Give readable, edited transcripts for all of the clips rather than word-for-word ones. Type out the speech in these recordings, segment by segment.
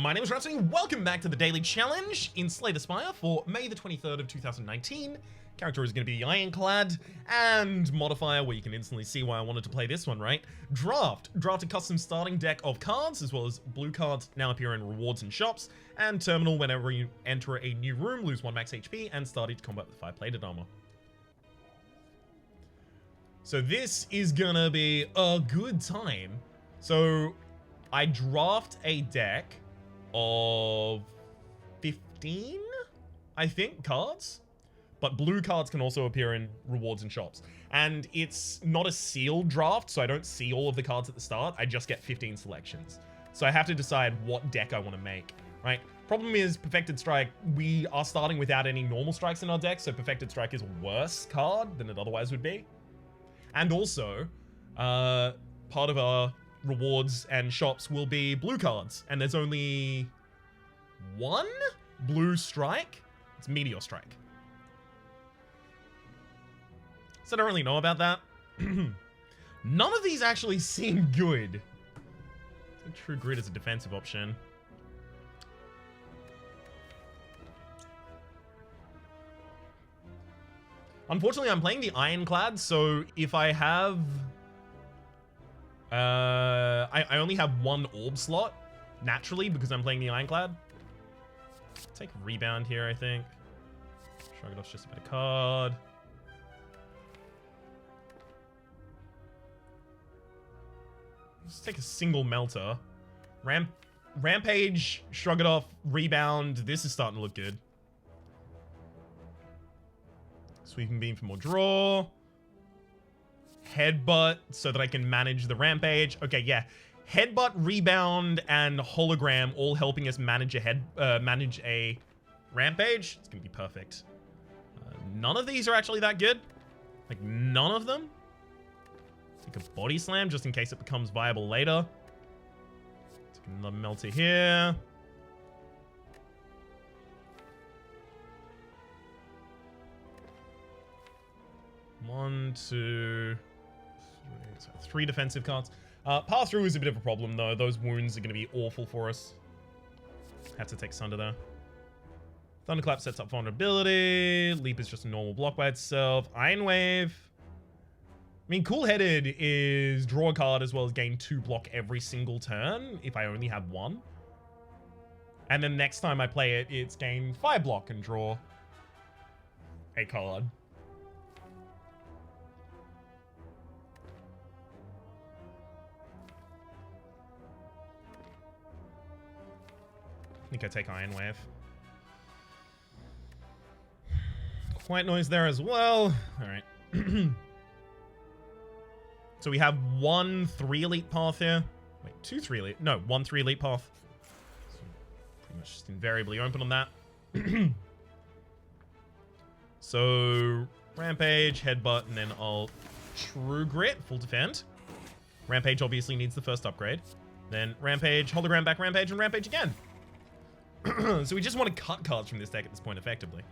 My name is Rhapsody. Welcome back to the daily challenge in Slay the Spire for May the 23rd of 2019. Character is going to be Ironclad, and modifier where you can instantly see why I wanted to play this one, right? Draft a custom starting deck of cards, as well as blue cards now appear in rewards and shops, and terminal whenever you enter a new room, lose 1 max HP, and start each combat with 5 plated armor. So this is gonna be a good time. So I draft a deck of 15, I think, cards. But blue cards can also appear in rewards and shops. And it's not a sealed draft, so I don't see all of the cards at the start. I just get 15 selections. So I have to decide what deck I want to make, right? Problem is, Perfected Strike, we are starting without any normal strikes in our deck, so Perfected Strike is a worse card than it otherwise would be. And also, part of our rewards and shops will be blue cards, and there's only one blue strike. It's Meteor Strike. So I don't really know about that. None of these actually seem good. I think True Grit is a defensive option. Unfortunately, I'm playing the Ironclad, so if I have... I only have one orb slot, naturally, because I'm playing the Ironclad. Take Rebound here, I think. Shrug it off's just a better card. Let's take a single Melter. Rampage, Shrug it off, Rebound. This is starting to look good. Sweeping Beam for more draw. Headbutt so that I can manage the Rampage. Okay, yeah. Headbutt, Rebound, and Hologram all helping us manage a Rampage. It's gonna be perfect. None of these are actually that good. Like, none of them. Take a Body Slam just in case it becomes viable later. Take another Melter here. One, two, three. So 3 defensive cards. Pass Through is a bit of a problem, though. Those wounds are going to be awful for us. Have to take Sunder there. Thunderclap sets up vulnerability. Leap is just a normal block by itself. Iron Wave. I mean, Cool-Headed is draw a card as well as gain 2 block every single turn if I only have 1. And then next time I play it, it's gain 5 block and draw a card. I think I take Iron Wave. Quiet Noise there as well. Alright. So we have 1 3 elite path here. Wait, 2 3 elite? No, 1 3 elite path. So pretty much just invariably open on that. So Rampage, Headbutt, and then I'll True Grit, full defend. Rampage obviously needs the first upgrade. Then Rampage, Hologram back Rampage, and Rampage again. So we just want to cut cards from this deck at this point effectively.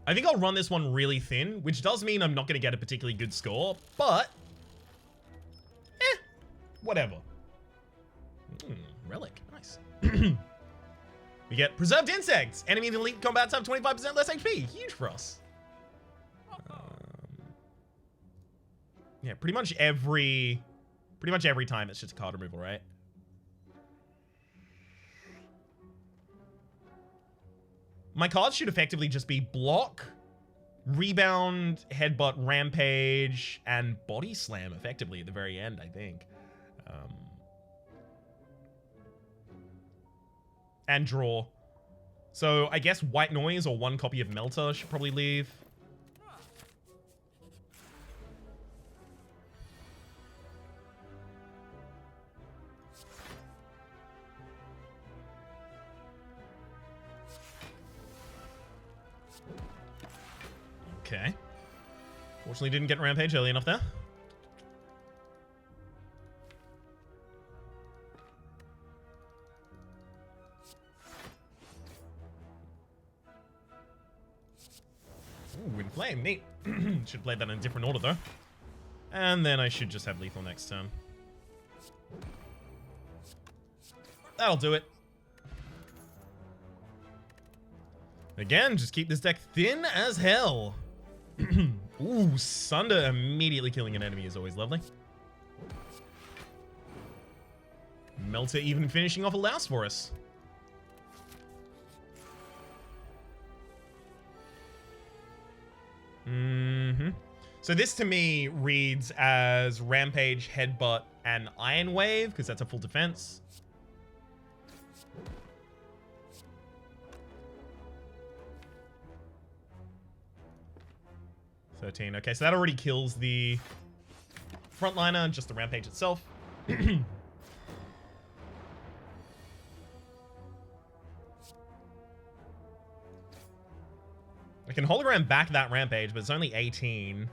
I think I'll run this one really thin, which does mean I'm not going to get a particularly good score, but... whatever. Relic. Nice. We get Preserved Insects. Enemy in elite combats have 25% less HP. Huge for us. Yeah, pretty much every time it's just a card removal, right? My cards should effectively just be block, rebound, headbutt, rampage, and body slam effectively at the very end, I think. And draw. So I guess White Noise or 1 copy of Melter should probably leave. Okay. Fortunately didn't get Rampage early enough there. Ooh, Wind Flame, neat. Should play that in a different order though. And then I should just have lethal next turn. that'll do it. Again, just keep this deck thin as hell. Ooh, Sunder immediately killing an enemy is always lovely. Melter even finishing off a Louse for us. So this to me reads as Rampage, Headbutt, and Iron Wave, because that's a full defense. $13. Okay, so that already kills the frontliner, just the Rampage itself. I can hologram back that Rampage, but it's only 18.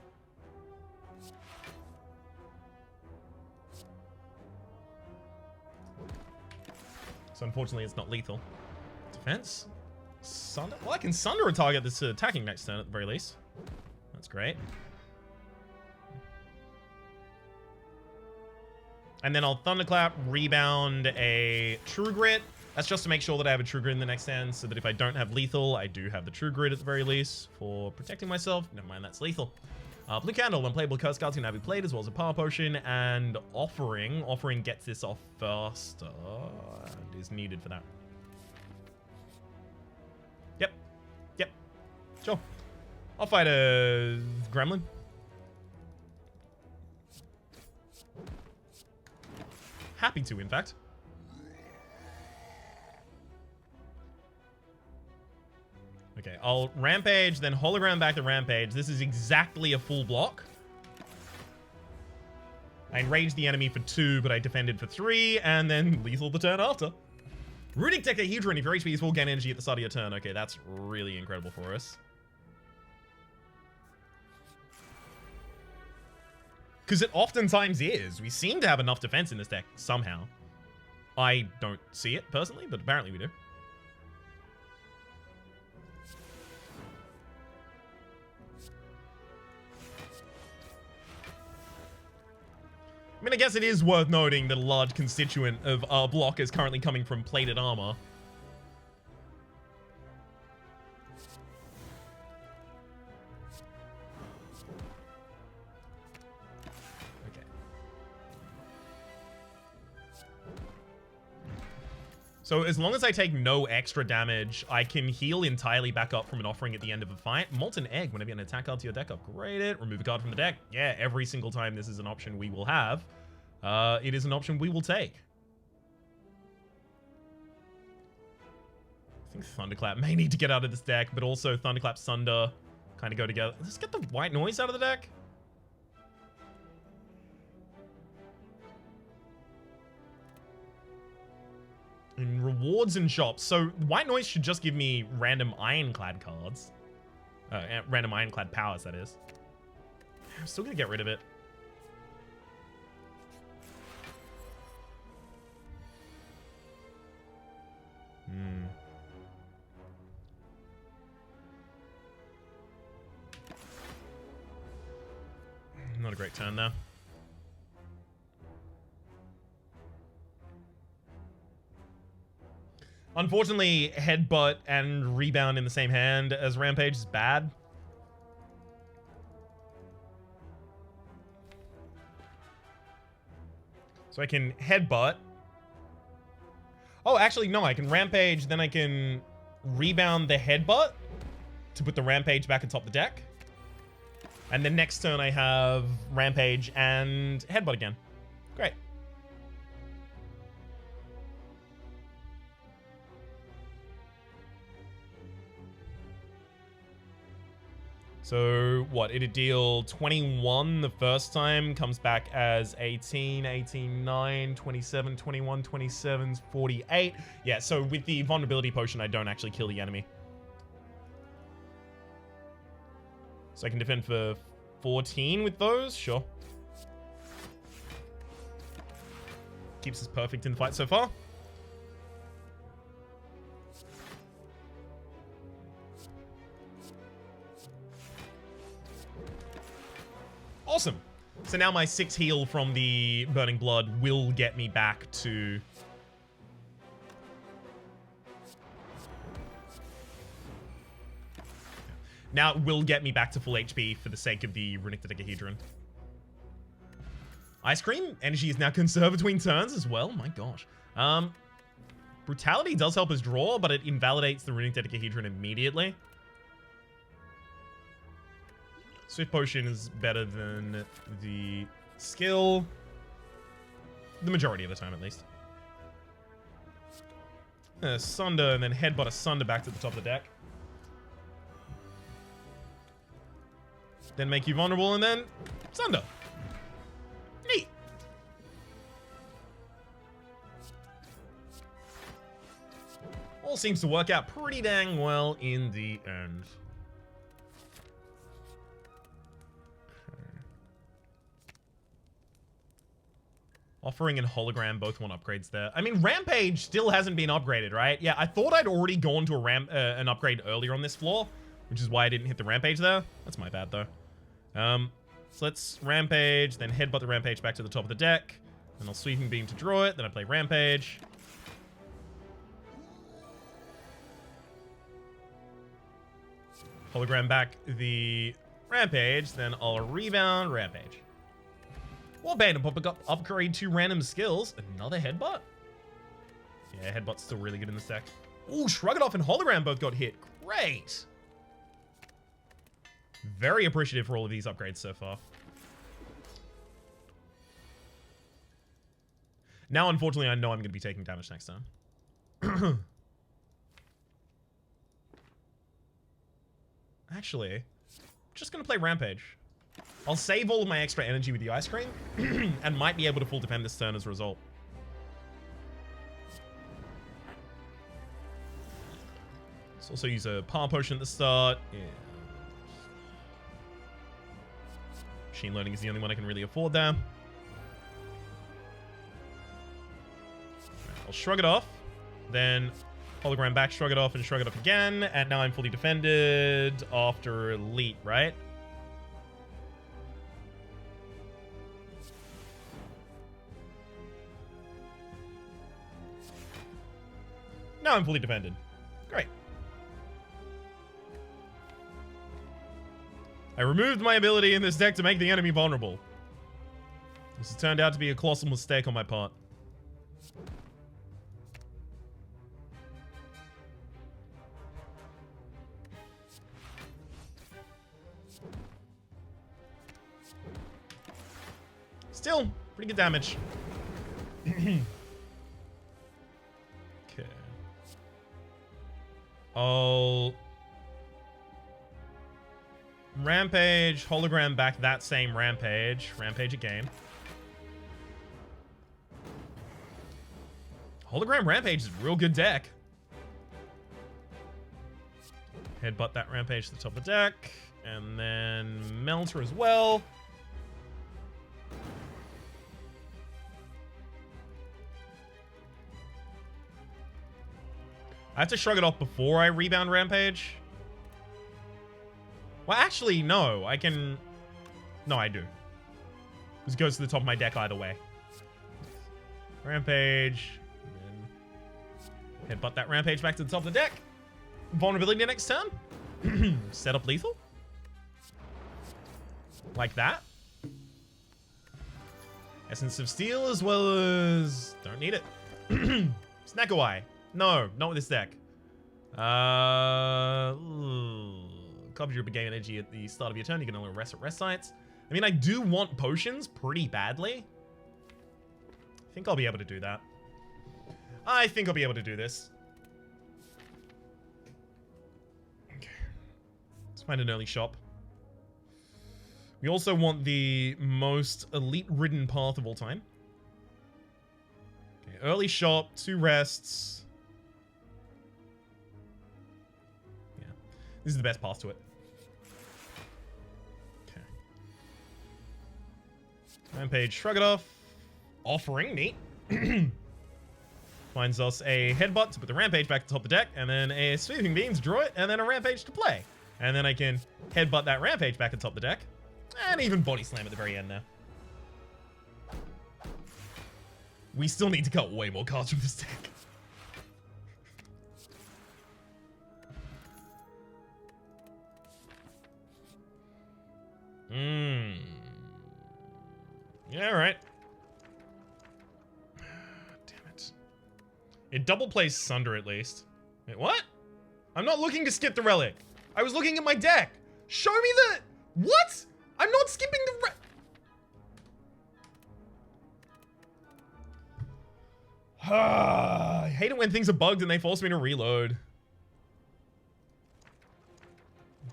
So unfortunately, it's not lethal. Defense? Sunder? Well, I can Sunder a target that's attacking next turn at the very least. That's great. And then I'll Thunderclap, rebound a True Grit. That's just to make sure that I have a True Grit in the next hand, so that if I don't have lethal, I do have the True Grit at the very least for protecting myself. Never mind, that's lethal. Blue Candle, unplayable curse cards can now be played, as well as a Power Potion, and Offering. Offering gets this off faster and is needed for that. Yep. Yep. Sure. I'll fight a Gremlin. Happy to, in fact. Okay, I'll Rampage, then hologram back the Rampage. This is exactly a full block. I enraged the enemy for 2, but I defended for 3, and then lethal the turn after. Runic Decahedron, if your HP is full, gain energy at the start of your turn. Okay, that's really incredible for us. Because it oftentimes is. We seem to have enough defense in this deck somehow. I don't see it personally, but apparently we do. I mean, I guess it is worth noting that a large constituent of our block is currently coming from plated armor. Okay. So as long as I take no extra damage, I can heal entirely back up from an Offering at the end of a fight. Molten Egg, whenever you get an attack card to your deck, upgrade it, remove a card from the deck. Yeah, every single time this is an option we will have. It is an option we will take. I think Thunderclap may need to get out of this deck, but also Thunderclap, Sunder kind of go together. Let's get the White Noise out of the deck. In rewards and shops. So White Noise should just give me random Ironclad cards. Random Ironclad powers, that is. I'm still going to get rid of it. Not a great turn there. Unfortunately, Headbutt and Rebound in the same hand as Rampage is bad. So I can Headbutt. Oh, actually, no. I can Rampage, then I can Rebound the Headbutt to put the Rampage back atop the deck. And then next turn I have Rampage and Headbutt again. Great. So, what? It'd deal 21 the first time, comes back as 18, 18, 9, 27, 21, 27, 48. Yeah, so with the Vulnerability Potion, I don't actually kill the enemy. So I can defend for 14 with those? Sure. Keeps us perfect in the fight so far. Awesome. So now my 6 heal from the Burning Blood will get me back to Now it will get me back to full HP for the sake of the Runic Dodecahedron. Ice Cream energy is now conserved between turns as well. My gosh. Brutality does help us draw, but it invalidates the Runic Dodecahedron immediately. Swift Potion is better than the skill. The majority of the time, at least. Sunder, and then Headbutt a Sunder back to the top of the deck. Then make you vulnerable, and then Sunder. Neat. All seems to work out pretty dang well in the end. Offering and Hologram both want upgrades there. I mean, Rampage still hasn't been upgraded, right? Yeah, I thought I'd already gone to an upgrade earlier on this floor, which is why I didn't hit the Rampage there. That's my bad, though. So let's Rampage, then Headbutt the Rampage back to the top of the deck. Then I'll Sweeping Beam to draw it, then I play Rampage. Hologram back the Rampage, then I'll Rebound Rampage. Warband, upgrade to random skills. Another Headbutt? Yeah, Headbutt's still really good in this deck. Ooh, Shrug It Off and Hologram both got hit. Great. Very appreciative for all of these upgrades so far. Now, unfortunately, I know I'm going to be taking damage next time. Actually, just going to play Rampage. I'll save all of my extra energy with the Ice Cream and might be able to full defend this turn as a result. Let's also use a Power Potion at the start. Yeah. Machine Learning is the only one I can really afford there. I'll Shrug It Off. Then Hologram back, Shrug It Off, and Shrug It Off again. And now I'm fully defended after Elite, right? Now I'm fully defended. Great. I removed my ability in this deck to make the enemy vulnerable. This has turned out to be a colossal mistake on my part. Still, pretty good damage. Okay. I'll Rampage, Hologram back that same Rampage. Rampage again. Hologram Rampage is a real good deck. Headbutt that Rampage to the top of the deck. And then Melter as well. I have to Shrug It Off before I Rebound Rampage. Well, actually, no. I can... No, I do. This goes to the top of my deck either way. Rampage. And then headbutt that Rampage back to the top of the deck. Vulnerability next turn. Set up lethal. Like that. Essence of Steel as well as... Don't need it. Snackaway. No, not with this deck. Copy your game energy at the start of your turn. You can only rest at rest sites. I mean, I do want potions pretty badly. I think I'll be able to do that. I think I'll be able to do this. Okay. Let's find an early shop. We also want the most elite-ridden path of all time. Okay, early shop, 2 rests. This is the best path to it. Okay. Rampage, Shrug It Off. Offering, neat. Finds us a Headbutt to put the Rampage back to the top of the deck, and then a Sweeping Beam to draw it, and then a Rampage to play. And then I can Headbutt that Rampage back to the top of the deck, and even Body Slam at the very end there. We still need to cut way more cards from this deck. It double plays Sunder at least. Wait, what? I'm not looking to skip the relic. I was looking at my deck. Show me the... What? I'm not skipping the... I hate it when things are bugged and they force me to reload.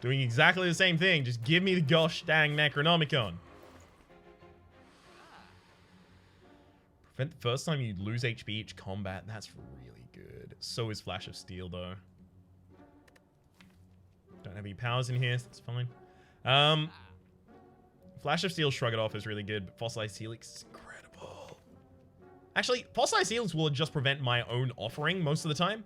Doing exactly the same thing. Just give me the gosh dang Necronomicon. Prevent the first time you lose HP each combat. That's really good. So is Flash of Steel though. Don't have any powers in here, so that's fine. Flash of Steel, Shrug It Off is really good, but Fossilized Helix is incredible. Actually, Fossilized Helix will just prevent my own offering most of the time.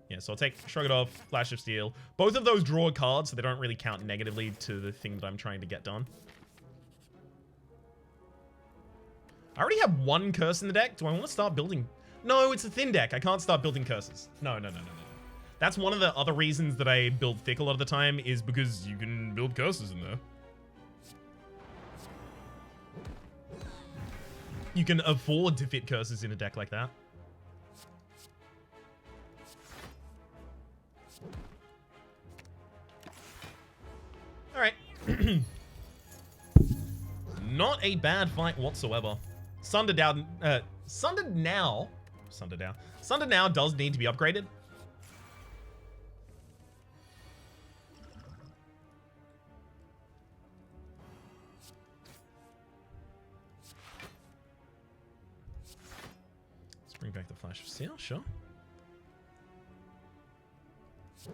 Yeah, so I'll take Shrug It Off, Flash of Steel. Both of those draw cards, so they don't really count negatively to the thing that I'm trying to get done. I already have one curse in the deck. Do I want to start building? No, it's a thin deck. I can't start building curses. No. That's one of the other reasons that I build thick a lot of the time is because you can build curses in there. You can afford to fit curses in a deck like that. All right. Not a bad fight whatsoever. Sunder now does need to be upgraded. Let's bring back the Flash of Steel, sure. Should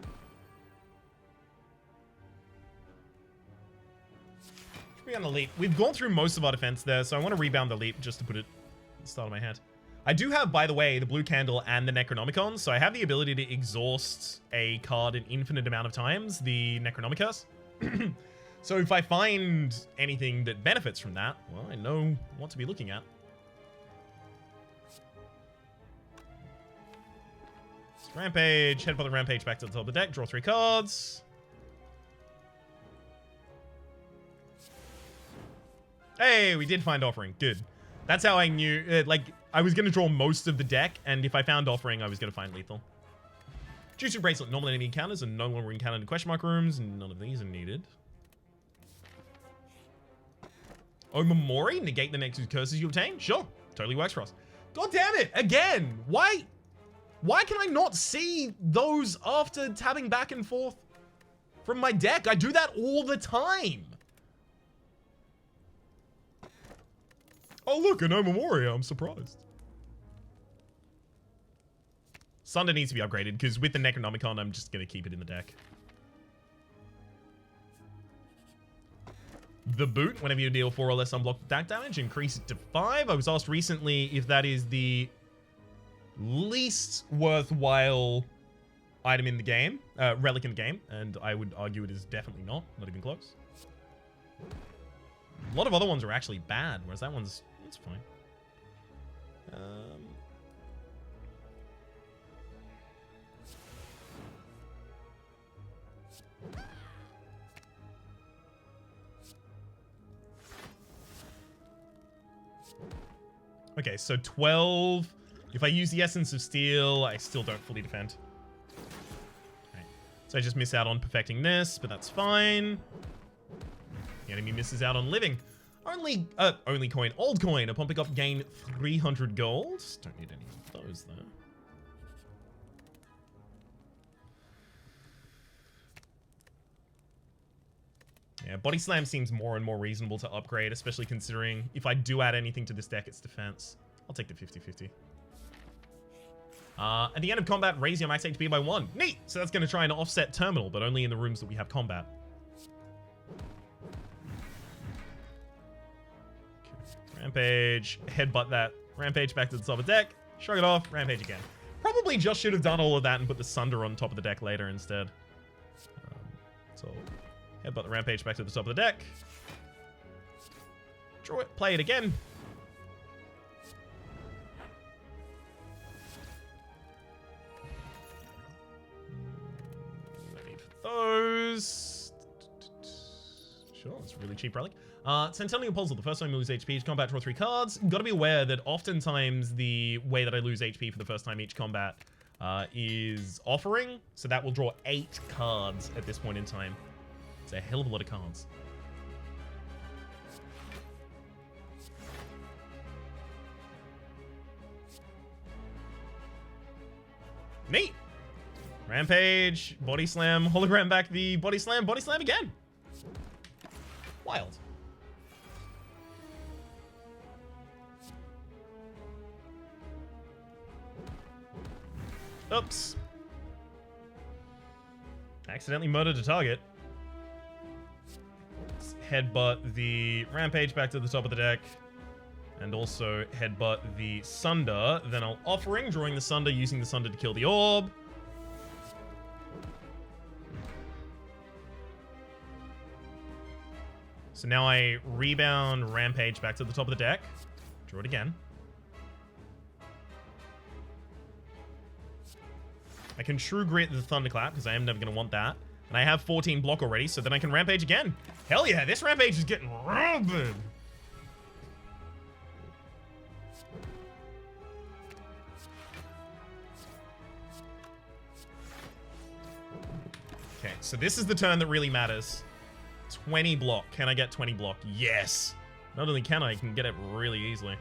be on the leap. We've gone through most of our defense there, so I want to rebound the leap just to put it at the start of my hand. I do have, by the way, the blue candle and the Necronomicon, so I have the ability to exhaust a card an infinite amount of times, the Necronomicus. So if I find anything that benefits from that, well, I know what to be looking at. Let's Rampage, headbutt the Rampage back to the top of the deck, draw 3 cards. Hey, we did find Offering. Good. That's how I knew, like, I was going to draw most of the deck, and if I found Offering, I was going to find Lethal. Jutsu Bracelet, normal enemy encounters, and no longer encountered in question mark rooms, and none of these are needed. Oh, Memori, negate the next 2 curses you obtain? Sure, totally works for us. God damn it, again! Why can I not see those after tabbing back and forth from my deck? I do that all the time. Oh, look, a No Memoria. I'm surprised. Sunder needs to be upgraded, because with the Necronomicon, I'm just going to keep it in the deck. The Boot, whenever you deal 4 or less unblocked attack damage, increase it to 5. I was asked recently if that is the least worthwhile item in the game, relic in the game, and I would argue it is definitely not even close. A lot of other ones are actually bad, whereas that one's... It's fine. Okay, so 12. If I use the Essence of Steel, I still don't fully defend. Right. So I just miss out on perfecting this, but that's fine. The enemy misses out on living. Only coin, old coin. Upon pickup, gain 300 gold. Don't need any of those, though. Yeah, Body Slam seems more and more reasonable to upgrade, especially considering if I do add anything to this deck, it's defense. I'll take the 50-50. At the end of combat, raise your max HP by 1. Neat! So that's going to try and offset Terminal, but only in the rooms that we have combat. Rampage, headbutt that Rampage back to the top of the deck, shrug it off, Rampage again. Probably just should have done all of that and put the Sunder on top of the deck later instead. So, headbutt the Rampage back to the top of the deck. Draw it, play it again. No need for those. Sure, it's a really cheap relic. Centennial Puzzle. The first time you lose HP each combat, draw 3 cards. Gotta be aware that oftentimes the way that I lose HP for the first time each combat is offering. So that will draw 8 cards at this point in time. It's a hell of a lot of cards. Neat. Rampage, body slam, hologram back the body slam again. Wild. Oops. Accidentally murdered a target. Let's headbutt the Rampage back to the top of the deck. And also headbutt the Sunder. Then I'll Offering, drawing the Sunder, using the Sunder to kill the orb. So now I rebound Rampage back to the top of the deck. Draw it again. I can True Grit the Thunderclap, because I am never going to want that. And I have 14 block already, so then I can Rampage again. Hell yeah, this Rampage is getting rabid. Okay, so this is the turn that really matters. 20 block. Can I get 20 block? Yes. Not only can I can get it really easily.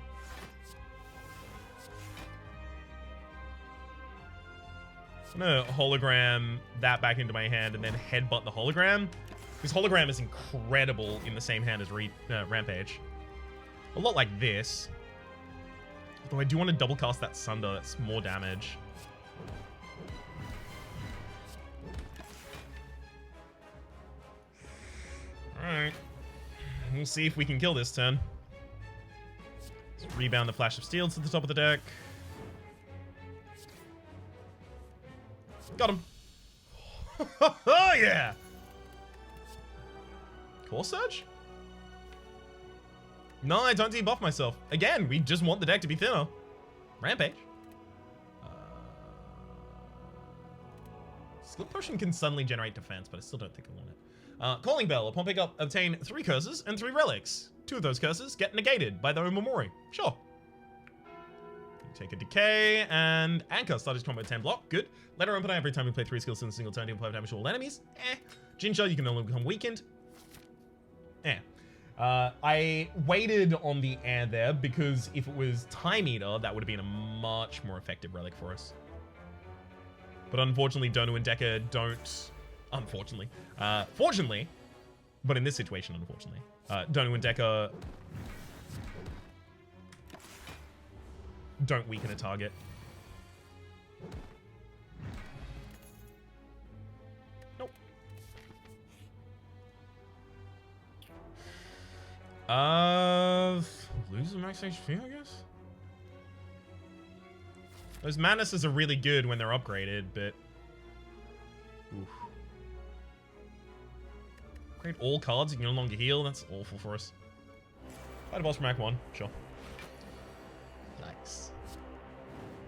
I'm gonna hologram that back into my hand and then headbutt the hologram. Because hologram is incredible in the same hand as Rampage. A lot like this. Although I do want to double cast that Sunder. That's more damage. Alright. We'll see if we can kill this turn. Let's rebound the Flash of Steel to the top of the deck. Got him. Oh, yeah. Core Surge? No, I don't debuff myself. Again, we just want the deck to be thinner. Rampage. Skill Potion can suddenly generate defense, but I still don't think I want it. Calling Bell. Upon pickup, obtain 3 curses and 3 relics. 2 of those curses get negated by their own Omamori. Sure. Take a Decay, and Anchor. Start his combo at 10 block. Good. Let her open every time you play 3 skills in a single turn. Deal 5 damage to all enemies. Ginger, you can only become weakened. I waited on the air there because if it was Time Eater, that would have been a much more effective relic for us. But unfortunately, Donu and Decker don't... Unfortunately. Fortunately, but in this situation, unfortunately. Donu and Decker don't weaken a target. Nope. Lose the max HP, I guess? Those Madnesses are really good when they're upgraded, but... Oof. Upgrade all cards, you can no longer heal. That's awful for us. Fight a boss from Act 1, sure. Nice.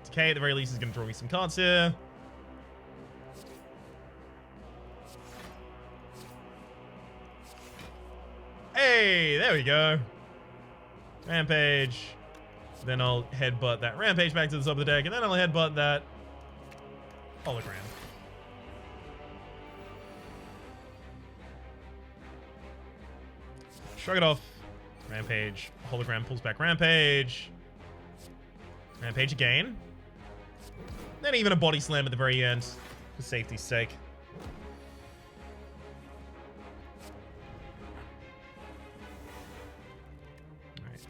Decay at the very least is going to draw me some cards here. Hey, there we go. Rampage. Then I'll headbutt that Rampage back to the top of the deck, and then I'll headbutt that hologram. Shrug it off. Rampage. Hologram pulls back Rampage. Rampage again. Then even a body slam at the very end, for safety's sake. Alright.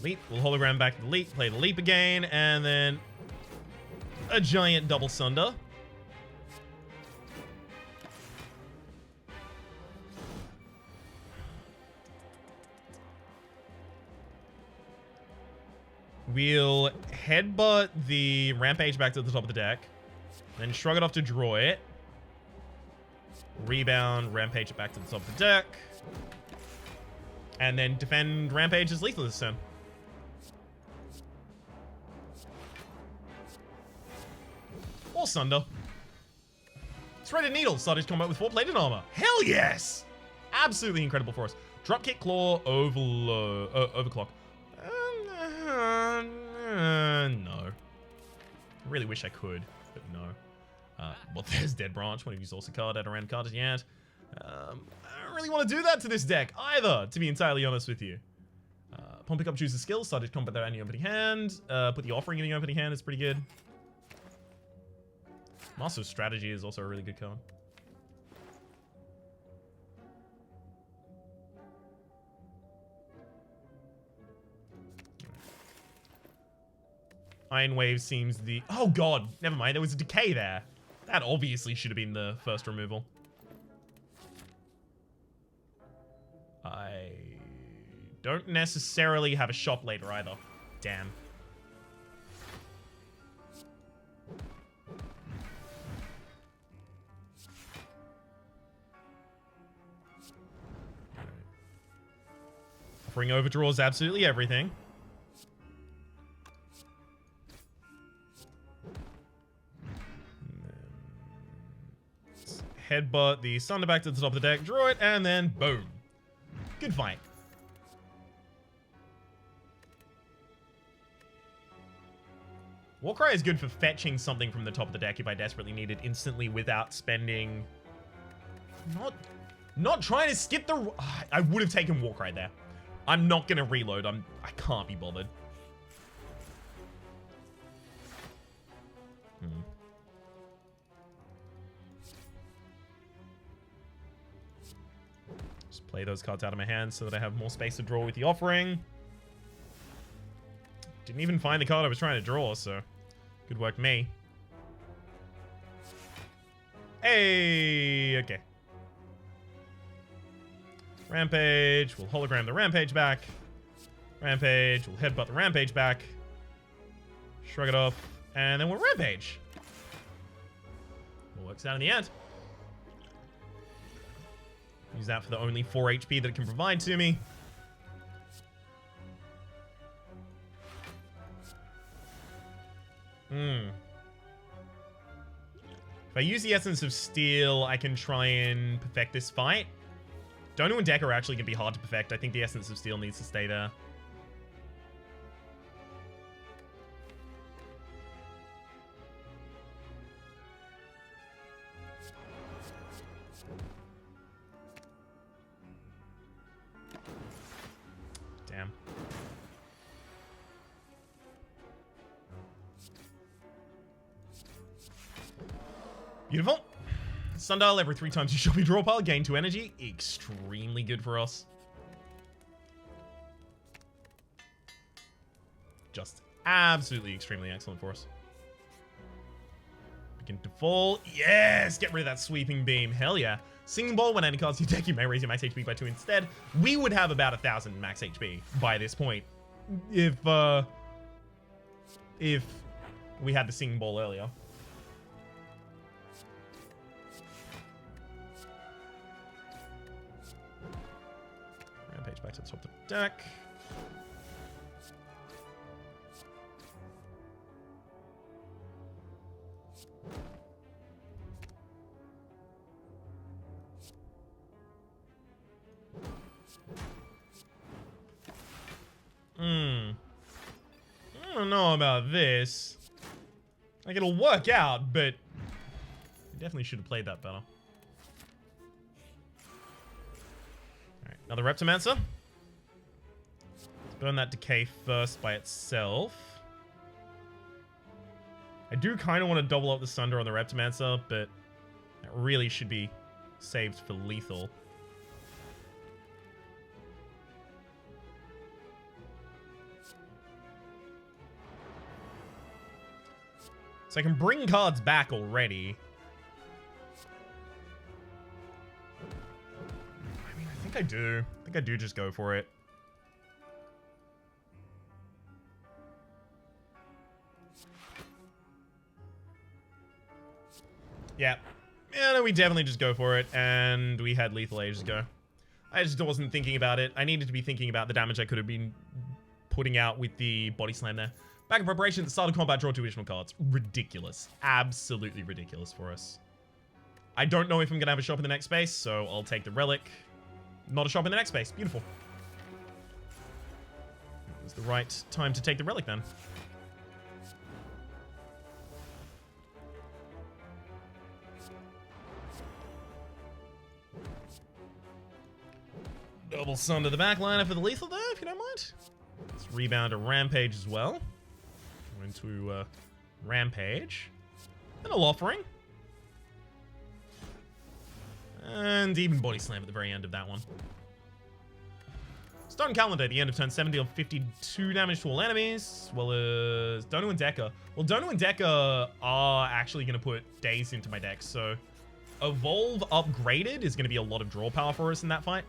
Leap. We'll hologram back the leap. Play the leap again, and then a giant double Sunder. We'll headbutt the Rampage back to the top of the deck. Then shrug it off to draw it. Rebound Rampage back to the top of the deck. And then defend Rampage as lethal this turn. Or Sunder. Threaded Needle. Started combat with 4 plated armor. Hell yes! absolutely incredible for us. Dropkick, claw, overclock. No. I really wish I could, but no. Well, there's Dead Branch. One of you's also card at around card yet. I don't really want to do that to this deck either, to be entirely honest with you. Pawn pick up, choose a skill, started combat there in your opening hand. Put the offering in your opening hand is pretty good. Master of Strategy is also a really good card. Iron Wave seems the... Oh god, never mind, there was a decay there. That obviously should have been the first removal. I don't necessarily have a shop later either. Damn. Offering overdraws absolutely everything. Headbutt the Sunder back to the top of the deck, draw it, and then boom. Good fight. Warcry is good for fetching something from the top of the deck if I desperately need it instantly without spending... Not trying to skip the... I would have taken Warcry there. I'm not going to reload. I can't be bothered. Just play those cards out of my hand so that I have more space to draw with the offering. Didn't even find the card I was trying to draw, so good work, me. Hey, okay. Rampage, we'll hologram the Rampage back. Rampage, we'll headbutt the Rampage back. Shrug it off, and then we'll Rampage. It works out in the end. Use that for the only 4 HP that it can provide to me. If I use the Essence of Steel, I can try and perfect this fight. Dono and Deck are actually going to be hard to perfect. I think the Essence of Steel needs to stay there. Damn. Beautiful. Sundial, every 3 times you shop your draw pile, gain 2 energy. Extremely good for us. Just absolutely extremely excellent for us. Begin to fall. Yes! Get rid of that sweeping beam. Hell yeah. Singing Bowl, when any cards you deck, you may raise your max HP by 2 instead. We would have about 1,000 max HP by this point. If we had the Singing Bowl earlier. Rampage back to the top of the deck. I don't know about this. Like, it'll work out, but we definitely should have played that better. Alright, another Reptomancer. Let's burn that Decay first by itself. I do kind of want to double up the Sunder on the Reptomancer, but that really should be saved for lethal. So I can bring cards back already. I mean, I think I do. I think I do just go for it. Yeah. Yeah, no, we definitely just go for it. And we had lethal ages ago. I just wasn't thinking about it. I needed to be thinking about the damage I could have been putting out with the body slam there. Back in preparation, at the start of combat, draw 2 additional cards. Ridiculous. Absolutely ridiculous for us. I don't know if I'm going to have a shop in the next space, so I'll take the Relic. not a shop in the next space. Beautiful. It was the right time to take the relic then. Double sun to the backliner for the lethal there, if you don't mind. Let's rebound a rampage as well. Go into rampage. And a offering. And even body slam at the very end of that one. Stone calendar at the end of turn 7 deal 52 damage to all enemies, as well as Dono and Decker. Well, Dono and Decker are actually going to put Daze into my deck, so Evolve upgraded is going to be a lot of draw power for us in that fight.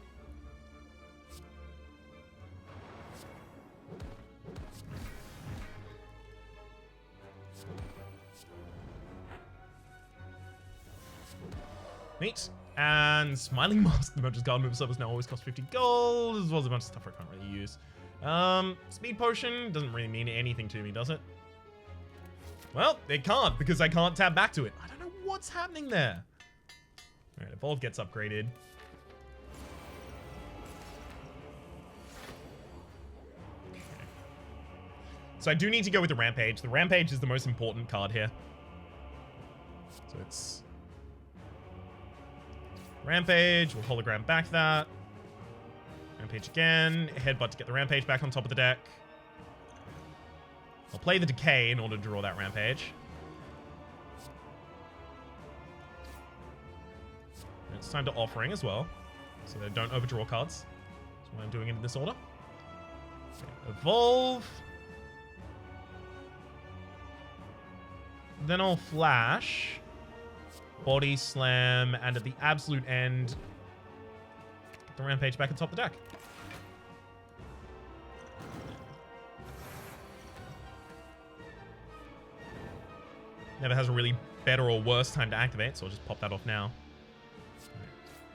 Neat. And Smiling Mask, the Merchant's Guard move service now always costs 50 gold, as well as a bunch of stuff I can't really use. Speed Potion doesn't really mean anything to me, does it? Well, it can't, because I can't tap back to it. I don't know what's happening there. Alright, Evolve gets upgraded. Okay. So I do need to go with the Rampage. The Rampage is the most important card here. So it's... Rampage, we'll hologram back that. Rampage again. Headbutt to get the Rampage back on top of the deck. I'll play the Decay in order to draw that Rampage. And it's time to Offering as well, so they don't overdraw cards. That's why I'm doing it in this order. Okay, Evolve. Then I'll Flash. Body Slam, and at the absolute end, get the Rampage back on top of the deck. Never has a really better or worse time to activate, so I'll just pop that off now.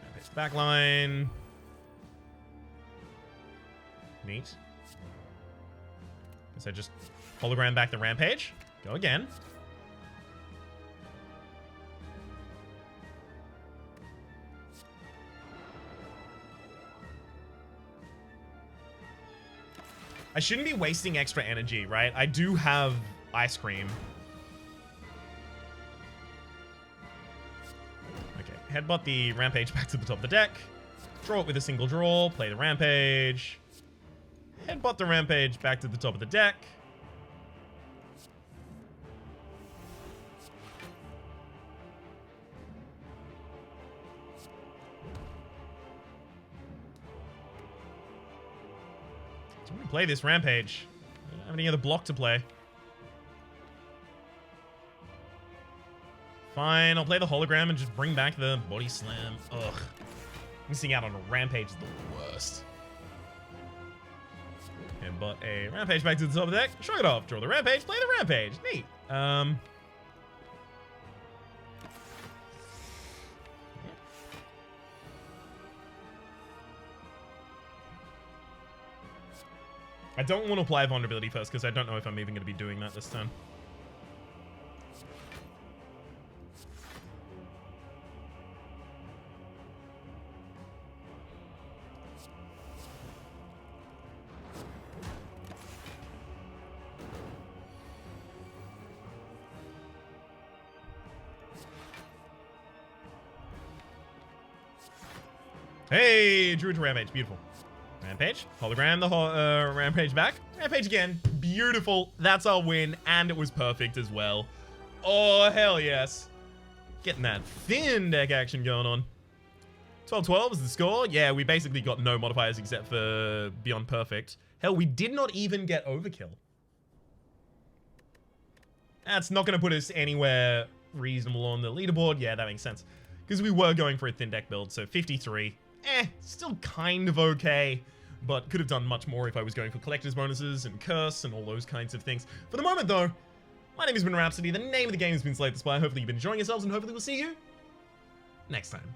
Rampage backline. Neat. Guess I just hologram back the Rampage. Go again. I shouldn't be wasting extra energy, right? I do have Ice Cream. Okay, headbutt the Rampage back to the top of the deck. Draw it with a single draw. Play the Rampage. Headbutt the Rampage back to the top of the deck. I'm gonna play this Rampage. I don't have any other block to play. Fine, I'll play the hologram and just bring back the body slam. Ugh. Missing out on a Rampage is the worst. And but a Rampage back to the top of the deck. Shrug it off. Draw the Rampage. Play the Rampage. Neat. I don't want to apply vulnerability first because I don't know if I'm even going to be doing that this turn. Hey, Druid to Rampage. Beautiful. Rampage. Hologram the Rampage back. Rampage again. Beautiful. That's our win. And it was perfect as well. Oh, hell yes. Getting that thin deck action going on. 12-12 is the score. Yeah, we basically got no modifiers except for Beyond Perfect. Hell, we did not even get Overkill. That's not going to put us anywhere reasonable on the leaderboard. Yeah, that makes sense. Because we were going for a thin deck build, so 53. Still kind of okay, but could have done much more if I was going for collector's bonuses and curse and all those kinds of things. For the moment, though, my name has been Rhapsody. The name of the game has been Slay the Spire. Hopefully you've been enjoying yourselves, and hopefully we'll see you next time.